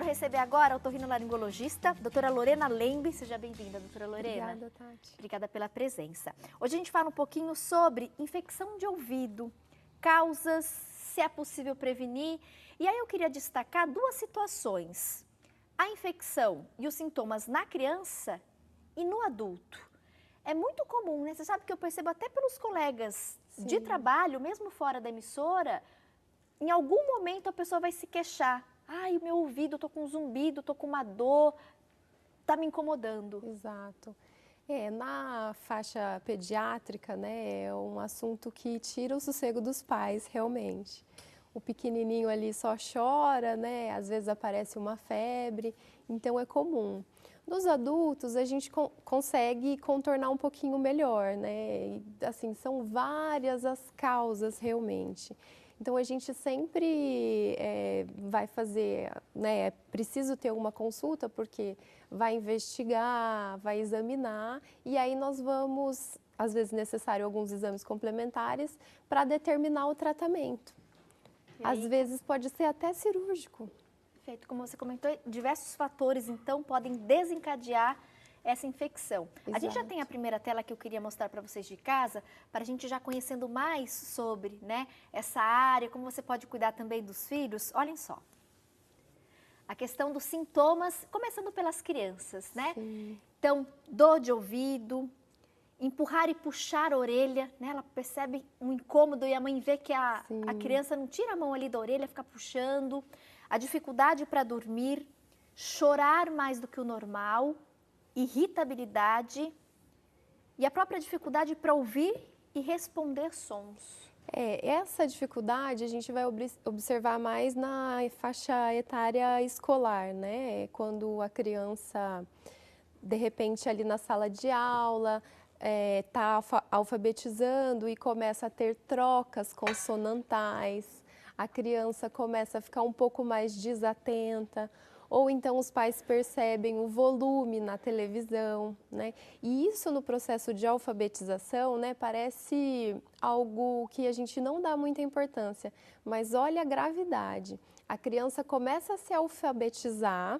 receber agora a otorrinolaringologista, doutora Lorena Lembe. Seja bem-vinda, doutora Lorena. Obrigada, Tati. Obrigada pela presença. Hoje a gente fala um pouquinho sobre infecção de ouvido, causas, se é possível prevenir. E aí eu queria destacar duas situações. A infecção e os sintomas na criança e no adulto. É muito comum, né? Você sabe que eu percebo até pelos colegas de trabalho, mesmo fora da emissora, em algum momento a pessoa vai se queixar. Ai, o meu ouvido, eu tô com um zumbido, tô com uma dor, tá me incomodando. Exato. Na faixa pediátrica, né, é um assunto que tira o sossego dos pais, realmente. O pequenininho ali só chora, né, às vezes aparece uma febre, então é comum. Nos adultos, a gente consegue contornar um pouquinho melhor, né, e, assim, são várias as causas realmente. Então, a gente sempre vai fazer, né, é preciso ter uma consulta, porque vai investigar, vai examinar, e aí nós vamos, às vezes necessário alguns exames complementares, para determinar o tratamento. Às vezes pode ser até cirúrgico. Perfeito, como você comentou, diversos fatores, então, podem desencadear essa infecção. Exato. A gente já tem a primeira tela que eu queria mostrar para vocês de casa, para a gente já conhecendo mais sobre, né, essa área, como você pode cuidar também dos filhos. Olhem só. A questão dos sintomas, começando pelas crianças, né? Sim. Então, dor de ouvido, empurrar e puxar a orelha, né? Ela percebe um incômodo e a mãe vê que a criança não tira a mão ali da orelha, fica puxando. A dificuldade para dormir, chorar mais do que o normal, irritabilidade e a própria dificuldade para ouvir e responder sons. Essa dificuldade a gente vai observar mais na faixa etária escolar, né? Quando a criança, de repente, ali na sala de aula, está alfabetizando e começa a ter trocas consonantais, a criança começa a ficar um pouco mais desatenta, ou então os pais percebem o volume na televisão, né? E isso no processo de alfabetização, né, parece algo que a gente não dá muita importância, mas olha a gravidade. A criança começa a se alfabetizar,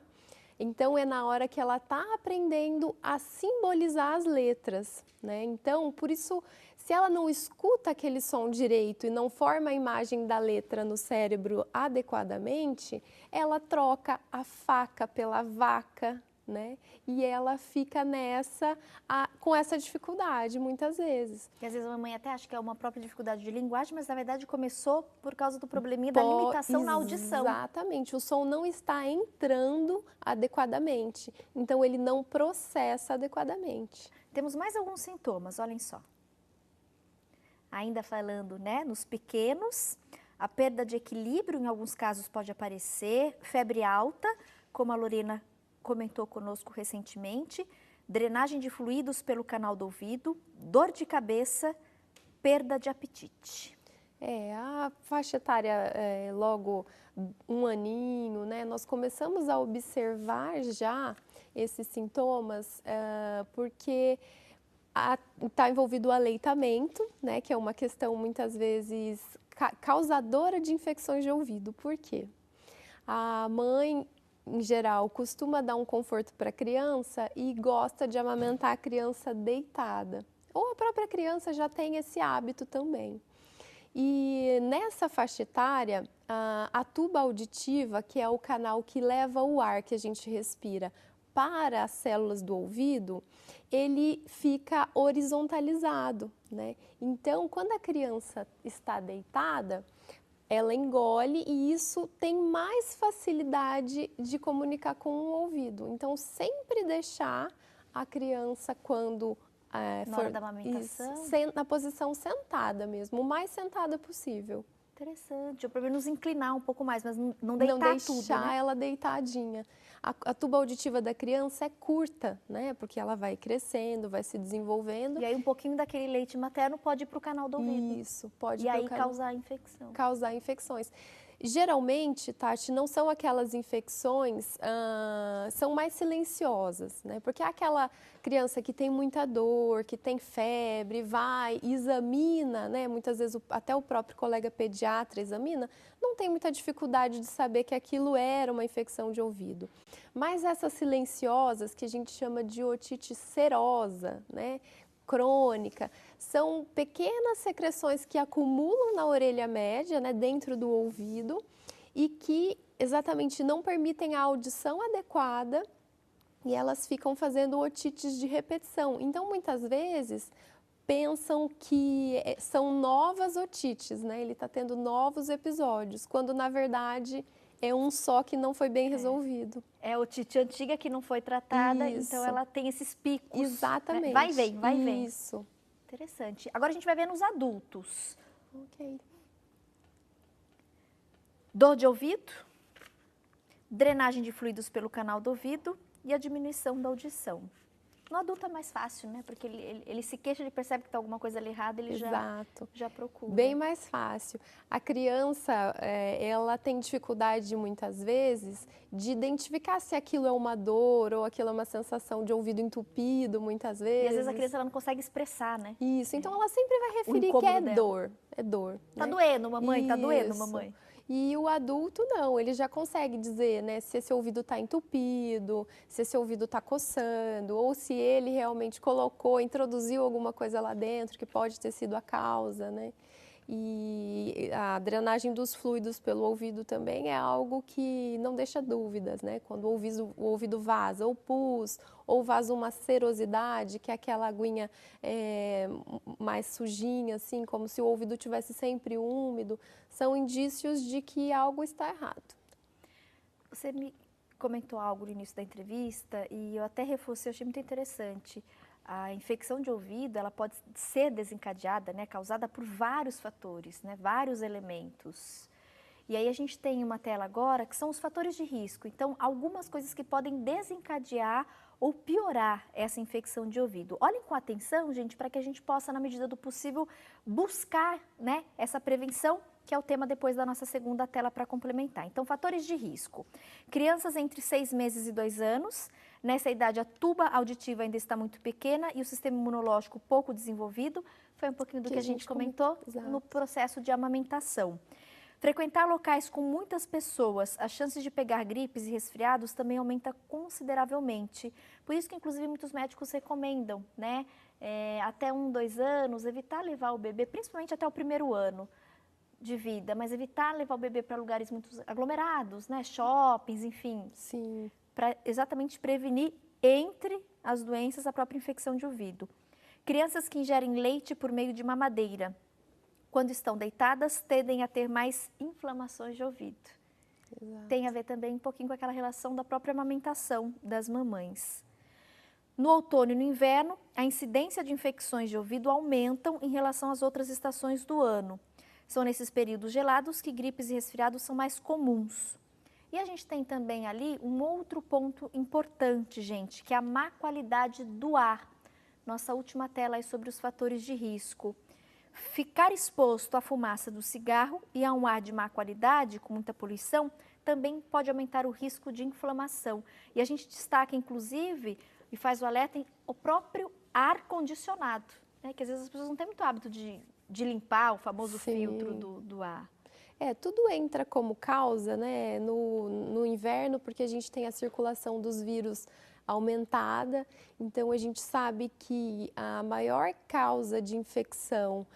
então é na hora que ela está aprendendo a simbolizar as letras, né? Então, por isso, se ela não escuta aquele som direito e não forma a imagem da letra no cérebro adequadamente, ela troca a faca pela vaca, né? E ela fica com essa dificuldade muitas vezes. E às vezes a mamãe até acha que é uma própria dificuldade de linguagem, mas na verdade começou por causa do probleminha da limitação na audição. Exatamente, o som não está entrando adequadamente, então ele não processa adequadamente. Temos mais alguns sintomas, olhem só. Ainda falando, né, nos pequenos, a perda de equilíbrio em alguns casos pode aparecer, febre alta, como a Lorena comentou conosco recentemente, drenagem de fluidos pelo canal do ouvido, dor de cabeça, perda de apetite. A faixa etária logo 1 aninho, né? Nós começamos a observar já esses sintomas porque está envolvido o aleitamento, né? Que é uma questão muitas vezes causadora de infecções de ouvido. Por quê? A mãe, em geral, costuma dar um conforto para a criança e gosta de amamentar a criança deitada. Ou a própria criança já tem esse hábito também. E nessa faixa etária, a tuba auditiva, que é o canal que leva o ar que a gente respira para as células do ouvido, ele fica horizontalizado, né? Então, quando a criança está deitada, ela engole e isso tem mais facilidade de comunicar com o ouvido. Então, sempre deixar a criança quando na hora da amamentação? Na posição sentada mesmo, o mais sentada possível. Interessante, ou pelo menos inclinar um pouco mais, mas não deitar tudo, né? Não deixar ela deitadinha. A tuba auditiva da criança é curta, né? Porque ela vai crescendo, vai se desenvolvendo. E aí um pouquinho daquele leite materno pode ir para o canal do ouvido. Isso, pode e aí causar infecção. Causar infecções. Geralmente, Tati, não são aquelas infecções, são mais silenciosas, né? Porque é aquela criança que tem muita dor, que tem febre, vai, examina, né? Muitas vezes até o próprio colega pediatra examina, não tem muita dificuldade de saber que aquilo era uma infecção de ouvido. Mas essas silenciosas, que a gente chama de otite serosa, né? Crônica, são pequenas secreções que acumulam na orelha média, né, dentro do ouvido, e que exatamente não permitem a audição adequada e elas ficam fazendo otites de repetição. Então, muitas vezes, pensam que são novas otites, né? Ele está tendo novos episódios, quando na verdade é um só que não foi bem resolvido. É a otite antiga que não foi tratada, Isso. então ela tem esses picos. Exatamente. Né? Vai e vem, vai e vem. Isso. Interessante. Agora a gente vai ver nos adultos. Ok. Dor de ouvido, drenagem de fluidos pelo canal do ouvido e a diminuição da audição. No adulto é mais fácil, né? Porque ele se queixa, ele percebe que está alguma coisa ali errada, ele já procura. Bem mais fácil. A criança, ela tem dificuldade muitas vezes de identificar se aquilo é uma dor ou aquilo é uma sensação de ouvido entupido, muitas vezes. E às vezes a criança ela não consegue expressar, né? Isso, então ela sempre vai referir que é dor. É dor. Tá né? doendo, mamãe, tá doendo, mamãe. E o adulto não, ele já consegue dizer, né, se esse ouvido está entupido, se esse ouvido está coçando, ou se ele realmente introduziu alguma coisa lá dentro que pode ter sido a causa, né? E a drenagem dos fluidos pelo ouvido também é algo que não deixa dúvidas, né? Quando o ouvido vaza ou pus, ou vaza uma serosidade, que é aquela aguinha mais sujinha, assim, como se o ouvido tivesse sempre úmido, são indícios de que algo está errado. Você me comentou algo no início da entrevista e eu até reforcei, eu achei muito interessante. A infecção de ouvido, ela pode ser desencadeada, né, causada por vários fatores, né, vários elementos. E aí a gente tem uma tela agora que são os fatores de risco. Então, algumas coisas que podem desencadear ou piorar essa infecção de ouvido. Olhem com atenção, gente, para que a gente possa, na medida do possível, buscar, né, essa prevenção, que é o tema depois da nossa segunda tela para complementar. Então, fatores de risco. Crianças entre 6 meses e 2 anos. Nessa idade, a tuba auditiva ainda está muito pequena e o sistema imunológico pouco desenvolvido. Foi um pouquinho do que a gente comentou no processo de amamentação. Frequentar locais com muitas pessoas, as chances de pegar gripes e resfriados também aumenta consideravelmente. Por isso que, inclusive, muitos médicos recomendam, né, até 1, 2 anos, evitar levar o bebê, principalmente até o 1º ano de vida, mas evitar levar o bebê para lugares muito aglomerados, né, shoppings, enfim. Sim. Para exatamente prevenir, entre as doenças, a própria infecção de ouvido. Crianças que ingerem leite por meio de mamadeira, quando estão deitadas, tendem a ter mais inflamações de ouvido. Exato. Tem a ver também um pouquinho com aquela relação da própria amamentação das mamães. No outono e no inverno, a incidência de infecções de ouvido aumentam em relação às outras estações do ano. São nesses períodos gelados que gripes e resfriados são mais comuns. E a gente tem também ali um outro ponto importante, gente, que é a má qualidade do ar. Nossa última tela aí sobre os fatores de risco. Ficar exposto à fumaça do cigarro e a um ar de má qualidade, com muita poluição, também pode aumentar o risco de inflamação. E a gente destaca, inclusive, e faz o alerta, o próprio ar-condicionado, né? Que às vezes as pessoas não têm muito hábito de limpar o famoso filtro do ar. Tudo entra como causa, né, no inverno, porque a gente tem a circulação dos vírus aumentada, então a gente sabe que a maior causa de infecção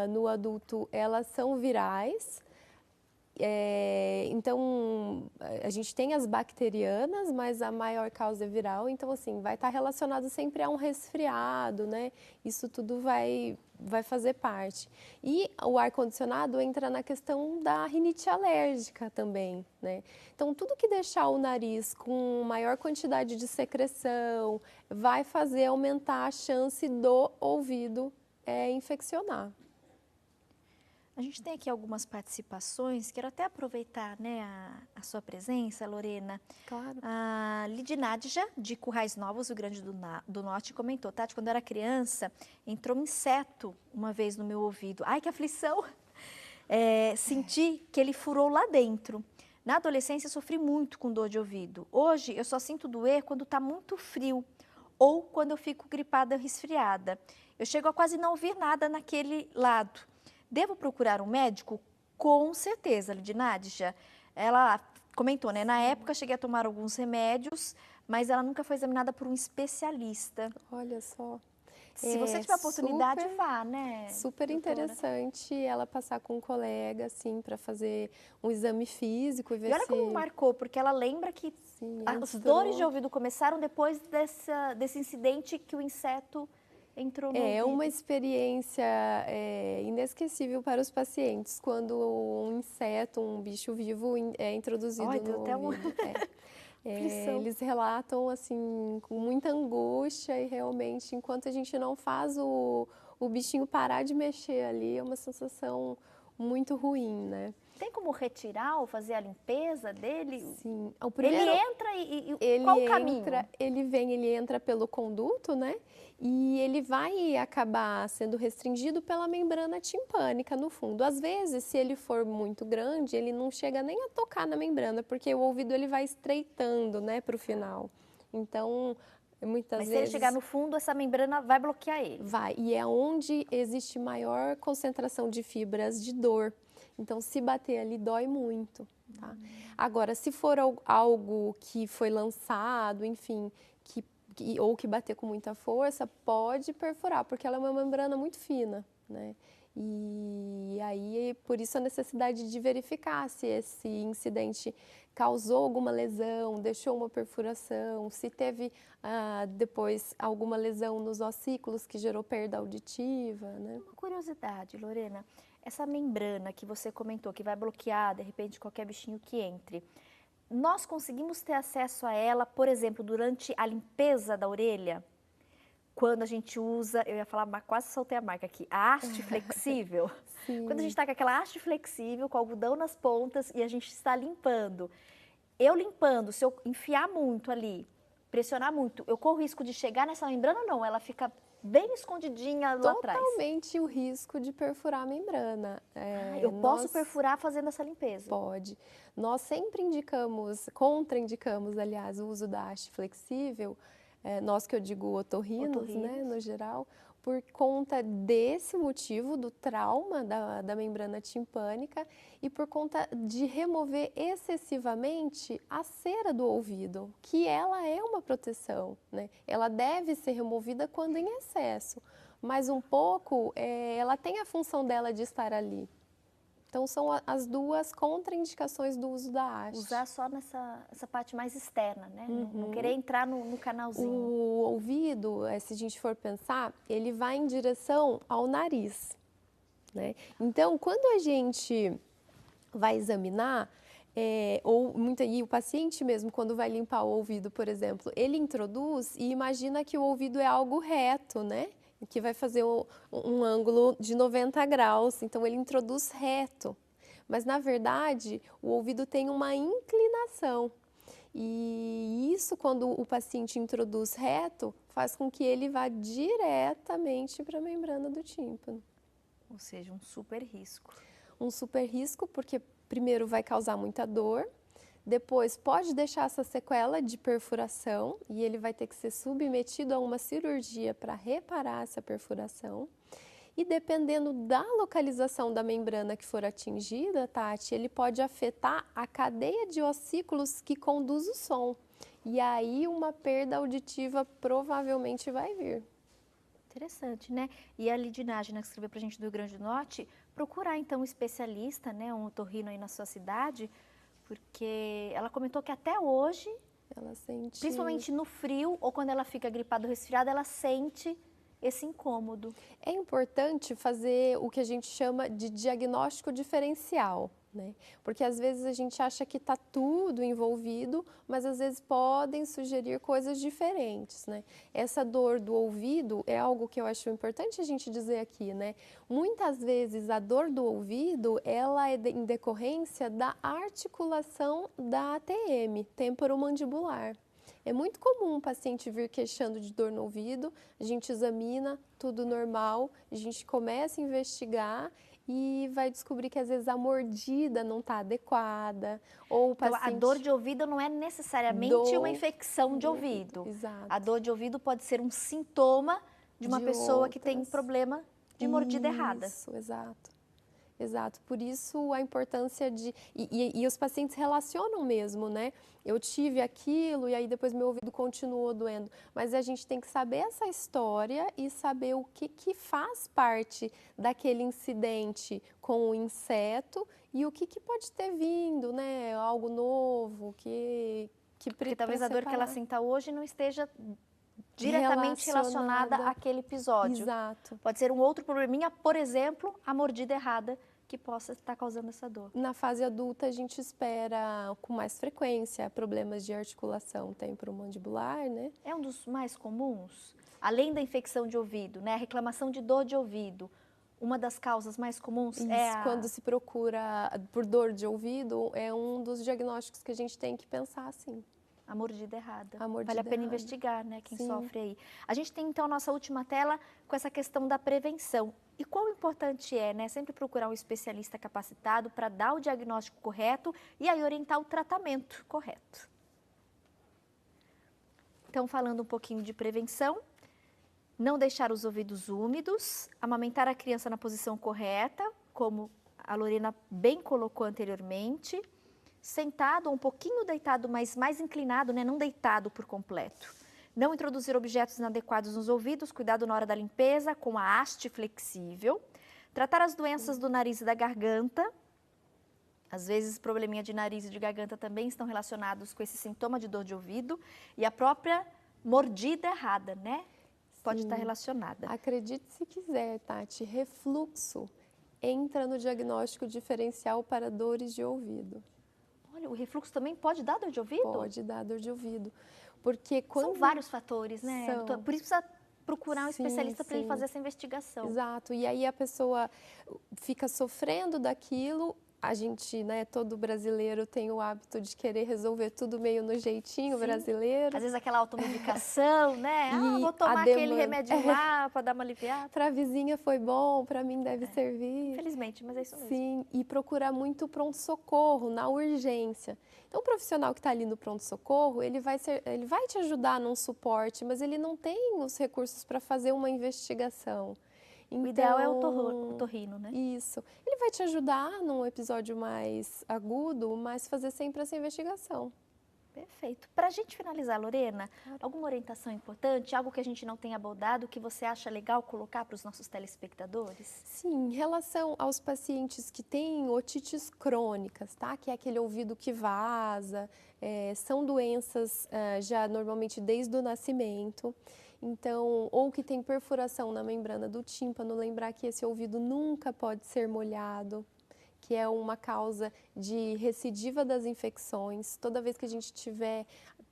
no adulto, elas são virais. Então, a gente tem as bacterianas, mas a maior causa é viral, então assim, vai estar relacionado sempre a um resfriado, né? Isso tudo vai fazer parte. E o ar-condicionado entra na questão da rinite alérgica também, né? Então, tudo que deixar o nariz com maior quantidade de secreção vai fazer aumentar a chance do ouvido infeccionar. A gente tem aqui algumas participações, quero até aproveitar, né, a sua presença, Lorena. Claro. A Lidinádja, de Currais Novos, Rio Grande do Norte, comentou, Tati, quando eu era criança, entrou um inseto uma vez no meu ouvido. Ai, que aflição! senti que ele furou lá dentro. Na adolescência, eu sofri muito com dor de ouvido. Hoje, eu só sinto doer quando está muito frio ou quando eu fico gripada ou resfriada. Eu chego a quase não ouvir nada naquele lado. Devo procurar um médico? Com certeza, Lidinadja. Ela comentou, né? Na época, cheguei a tomar alguns remédios, mas ela nunca foi examinada por um especialista. Olha só. Se você tiver a oportunidade, vá, né, Super doutora? interessante ela passar com um colega, assim, para fazer um exame físico e ver E olha se... como marcou, porque ela lembra que Sim, as dores de ouvido começaram depois desse incidente que o inseto entrou no ouvido. É uma experiência inesquecível para os pacientes quando um inseto, um bicho vivo é introduzido Ai, no deu até ouvido. aflição. Eles relatam assim com muita angústia e realmente enquanto a gente não faz o bichinho parar de mexer ali é uma sensação muito ruim, né? Tem como retirar ou fazer a limpeza dele? Sim. Ele entra e qual o caminho? Ele entra pelo conduto, né? E ele vai acabar sendo restringido pela membrana timpânica no fundo. Às vezes, se ele for muito grande, ele não chega nem a tocar na membrana, porque o ouvido ele vai estreitando, né, para o final. Então, muitas Mas vezes... se ele chegar no fundo, essa membrana vai bloquear ele? Vai, e é onde existe maior concentração de fibras de dor. Então, se bater ali, dói muito, tá? Agora, se for algo que foi lançado, enfim, ou que bater com muita força, pode perfurar, porque ela é uma membrana muito fina, né? E aí, por isso a necessidade de verificar se esse incidente causou alguma lesão, deixou uma perfuração, se teve depois alguma lesão nos ossículos que gerou perda auditiva, né? Uma curiosidade, Lorena, essa membrana que você comentou, que vai bloquear, de repente, qualquer bichinho que entre, nós conseguimos ter acesso a ela, por exemplo, durante a limpeza da orelha? Quando a gente usa, eu ia falar, quase soltei a marca aqui, a haste flexível. Sim. Quando a gente está com aquela haste flexível, com algodão nas pontas e a gente está limpando. Eu limpando, se eu enfiar muito ali, pressionar muito, eu corro o risco de chegar nessa membrana ou não? Ela fica bem escondidinha lá atrás? Totalmente o risco de perfurar a membrana. Eu posso perfurar fazendo essa limpeza? Pode. Nós sempre contraindicamos, aliás, o uso da haste flexível, nós que eu digo otorrinos, né, no geral, por conta desse motivo, do trauma da membrana timpânica e por conta de remover excessivamente a cera do ouvido, que ela é uma proteção, né? Ela deve ser removida quando em excesso, mas um pouco ela tem a função dela de estar ali. Então, são as duas contraindicações do uso da haste. Usar só nessa parte mais externa, né? Não querer entrar no canalzinho. O ouvido, se a gente for pensar, ele vai em direção ao nariz, né? Então, quando a gente vai examinar, e o paciente mesmo, quando vai limpar o ouvido, por exemplo, ele introduz e imagina que o ouvido é algo reto, né? Que vai fazer um ângulo de 90 graus, então ele introduz reto. Mas, na verdade, o ouvido tem uma inclinação. E isso, quando o paciente introduz reto, faz com que ele vá diretamente para a membrana do tímpano. Ou seja, um super risco. Um super risco porque, primeiro, vai causar muita dor. Depois, pode deixar essa sequela de perfuração e ele vai ter que ser submetido a uma cirurgia para reparar essa perfuração. E dependendo da localização da membrana que for atingida, Tati, ele pode afetar a cadeia de ossículos que conduz o som. E aí uma perda auditiva provavelmente vai vir. Interessante, né? E a Lidinagem, que escreveu para a gente do Rio Grande do Norte, procurar então um especialista, né, um otorrino aí na sua cidade, porque ela comentou que até hoje, ela sente... principalmente no frio ou quando ela fica gripada ou resfriada, ela sente esse incômodo. É importante fazer o que a gente chama de diagnóstico diferencial, né? Porque às vezes a gente acha que está tudo envolvido, mas às vezes podem sugerir coisas diferentes, né? Essa dor do ouvido é algo que eu acho importante a gente dizer aqui, né? Muitas vezes a dor do ouvido, ela é em decorrência da articulação da ATM, temporomandibular. É muito comum um paciente vir queixando de dor no ouvido, a gente examina, tudo normal, a gente começa a investigar e vai descobrir que às vezes a mordida não está adequada, ou o Então, paciente... a dor de ouvido não é necessariamente uma infecção de ouvido. Exato. A dor de ouvido pode ser um sintoma de uma pessoa que tem problema de mordida errada. Isso, exato. Exato, por isso a importância de... E os pacientes relacionam mesmo, né? Eu tive aquilo e aí depois meu ouvido continuou doendo. Mas a gente tem que saber essa história e saber o que faz parte daquele incidente com o inseto e o que pode ter vindo, né? Algo novo, Porque talvez a dor que ela sinta hoje não esteja diretamente relacionada àquele episódio. Exato. Pode ser um outro probleminha, por exemplo, a mordida errada, que possa estar causando essa dor. Na fase adulta, a gente espera com mais frequência problemas de articulação temporomandibular, né? É um dos mais comuns? Além da infecção de ouvido, né? A reclamação de dor de ouvido. Uma das causas mais comuns quando se procura por dor de ouvido, é um dos diagnósticos que a gente tem que pensar, sim. A mordida errada. A mordida vale a pena errada. Investigar, né? Quem Sim. sofre aí. A gente tem, então, a nossa última tela com essa questão da prevenção. E quão importante é, né? Sempre procurar um especialista capacitado para dar o diagnóstico correto e aí orientar o tratamento correto. Então, falando um pouquinho de prevenção, não deixar os ouvidos úmidos, amamentar a criança na posição correta, como a Lorena bem colocou anteriormente, sentado ou um pouquinho deitado, mas mais inclinado, né? Não deitado por completo. Não introduzir objetos inadequados nos ouvidos, cuidado na hora da limpeza, com a haste flexível. Tratar as doenças do nariz e da garganta. Às vezes, probleminha de nariz e de garganta também estão relacionados com esse sintoma de dor de ouvido. E a própria mordida errada, né? Pode estar relacionada. Acredite se quiser, Tati, refluxo entra no diagnóstico diferencial para dores de ouvido. Olha, o refluxo também pode dar dor de ouvido? Pode dar dor de ouvido. Porque quando... São vários fatores, né? São. Por isso precisa procurar um especialista para ele fazer essa investigação. Exato. E aí a pessoa fica sofrendo daquilo. A gente, né, todo brasileiro tem o hábito de querer resolver tudo meio no jeitinho brasileiro. Às vezes aquela automedicação, né? Vou tomar aquele remédio lá para dar uma aliviada. Para a vizinha foi bom, para mim deve servir. Infelizmente, mas é isso mesmo. Sim, e procurar muito pronto-socorro, na urgência. Então, o profissional que está ali no pronto-socorro, ele vai te ajudar num suporte, mas ele não tem os recursos para fazer uma investigação. Então, o ideal é o otorrino, né? Isso. Ele vai te ajudar num episódio mais agudo, mas fazer sempre essa investigação. Perfeito. Para a gente finalizar, Lorena, alguma orientação importante, algo que a gente não tenha abordado, que você acha legal colocar para os nossos telespectadores? Sim, em relação aos pacientes que têm otites crônicas, tá? Que é aquele ouvido que vaza, são doenças já normalmente desde o nascimento. Então, ou que tem perfuração na membrana do tímpano, lembrar que esse ouvido nunca pode ser molhado, que é uma causa de recidiva das infecções. Toda vez que a gente tiver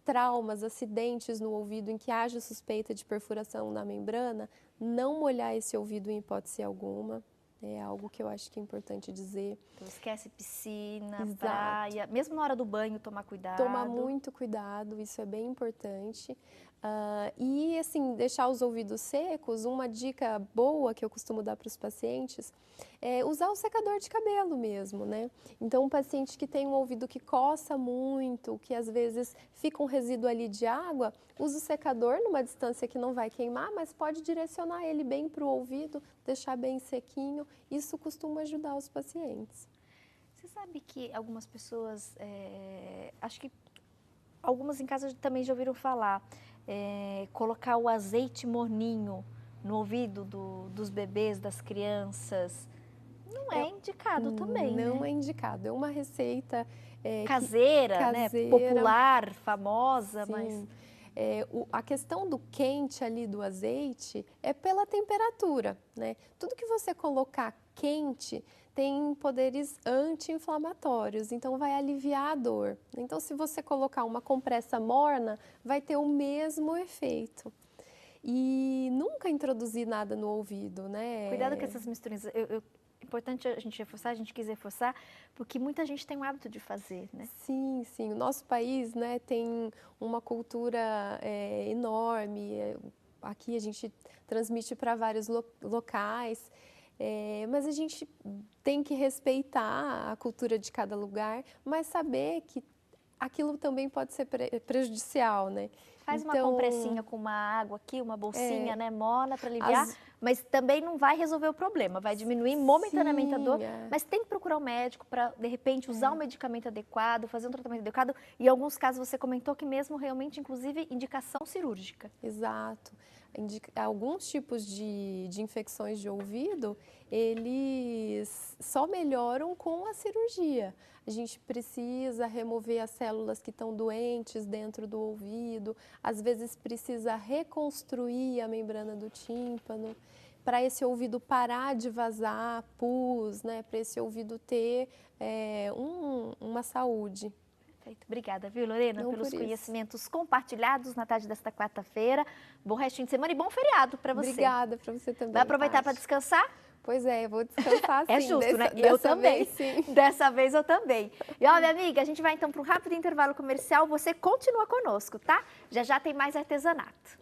traumas, acidentes no ouvido em que haja suspeita de perfuração na membrana, não molhar esse ouvido em hipótese alguma. É algo que eu acho que é importante dizer. Então, esquece piscina, praia, mesmo na hora do banho, tomar cuidado. Tomar muito cuidado, isso é bem importante. E assim, deixar os ouvidos secos, uma dica boa que eu costumo dar para os pacientes é usar o secador de cabelo mesmo, né? Então, um paciente que tem um ouvido que coça muito, que às vezes fica um resíduo ali de água, usa o secador numa distância que não vai queimar, mas pode direcionar ele bem para o ouvido, deixar bem sequinho. Isso costuma ajudar os pacientes. Você sabe que algumas pessoas, acho que algumas em casa também já ouviram falar, colocar o azeite morninho no ouvido dos bebês, das crianças, não é indicado também, né? Não é indicado, é uma receita caseira, né? Popular, famosa, sim. Mas... a questão do quente ali do azeite é pela temperatura, né? Tudo que você colocar quente tem poderes anti-inflamatórios, então vai aliviar a dor. Então, se você colocar uma compressa morna, vai ter o mesmo efeito. E nunca introduzir nada no ouvido, né? Cuidado com essas misturas. É importante a gente reforçar, a gente quis reforçar, porque muita gente tem o hábito de fazer, né? Sim, sim. O nosso país, né, tem uma cultura enorme. Aqui a gente transmite para vários locais. Mas a gente tem que respeitar a cultura de cada lugar, mas saber que aquilo também pode ser prejudicial, né? Faz uma Então, compressinha com uma água aqui, uma bolsinha, né, mola para aliviar, as- mas também não vai resolver o problema, vai diminuir momentaneamente a dor, Sim, é. mas tem que procurar um médico para, de repente, usar um medicamento adequado, fazer um tratamento adequado, e em alguns casos você comentou que mesmo realmente, inclusive, indicação cirúrgica. Exato. Alguns tipos de infecções de ouvido, eles só melhoram com a cirurgia. A gente precisa remover as células que estão doentes dentro do ouvido, às vezes precisa reconstruir a membrana do tímpano, para esse ouvido parar de vazar pus, né? Para esse ouvido ter uma saúde. Perfeito. Obrigada, viu, Lorena, Não pelos por isso. conhecimentos compartilhados na tarde desta quarta-feira. Bom restinho de semana e bom feriado para você. Obrigada para você também. Vai aproveitar para Tati. descansar? Pois é, eu vou descansar sim. É justo, né? Eu Dessa também. vez, sim. Dessa vez eu também. E ó, minha amiga, a gente vai então para um rápido intervalo comercial. Você continua conosco, tá? Já já tem mais artesanato.